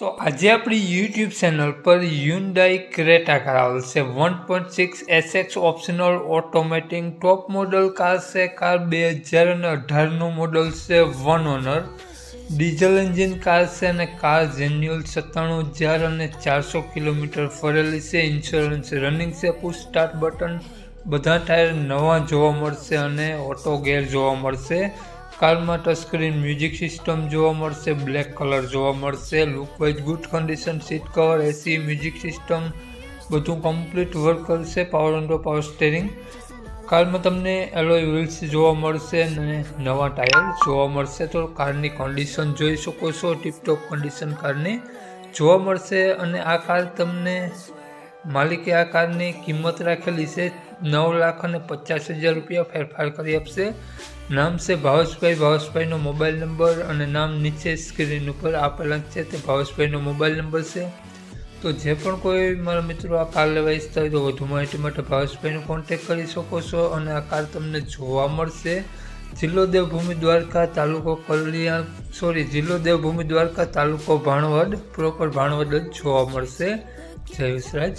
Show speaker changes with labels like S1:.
S1: તો આજે આપણી યુટ્યુબ ચેનલ પર હ્યુન્ડાઈ ક્રેટા કાર આવેલ છે 1.6 SX optional automatic top model car છે. કાર 2018નું મોડલ છે, 1 ઓનર ડીઝલ એન્જિન કાર છે અને કાર જેન્યુઅલ 97,400 કિલોમીટર ફરેલી છે. ઇન્સ્યોરન્સ રનિંગ છે. પુશ સ્ટાર્ટ બટન, બધા ટાયર નવા જોવા મળશે અને ઓટો ગેર જોવા મળશે. કારમાં ટચસ્ક્રીન મ્યુઝિક સિસ્ટમ જોવા મળશે, બ્લેક કલર જોવા મળશે. Look wise good condition, seat cover, AC, music system બધું કમ્પ્લીટ વર્ક કરશે. Power window, power steering. કારમાં તમને એલોય વ્હીલ્સ જોવા મળશે અને નવા ટાયર જોવા મળશે. તો કારની કન્ડિશન જોઈ શકો છો, ટીપટોપ કન્ડિશન કારની જોવા મળશે. અને આ કાર તમને માલિકે આ કારની કિંમત રાખેલી છે 9,50,000 રૂપિયા, ફેરફાર કરી આપશે. નામ છે ભાવેશભાઈ. ભાવેશભાઈનો મોબાઈલ નંબર અને નામ નીચે સ્ક્રીન ઉપર આપેલા છે, તે ભાવેશભાઈનો મોબાઈલ નંબર છે. તો જે પણ કોઈ મારા મિત્રો આ કાર લેવા ઈચ્છતા હોય તો વધુ માહિતી માટે ભાવેશભાઈનો કોન્ટેક્ટ કરી શકો છો. અને આ કાર તમને જોવા મળશે જિલ્લો દેવભૂમિ દ્વારકા, તાલુકો જિલ્લો દેવભૂમિ દ્વારકા, તાલુકો ભાણવડ, પ્રોપર ભાણવડ જ જોવા મળશે. જય વિસરાજ.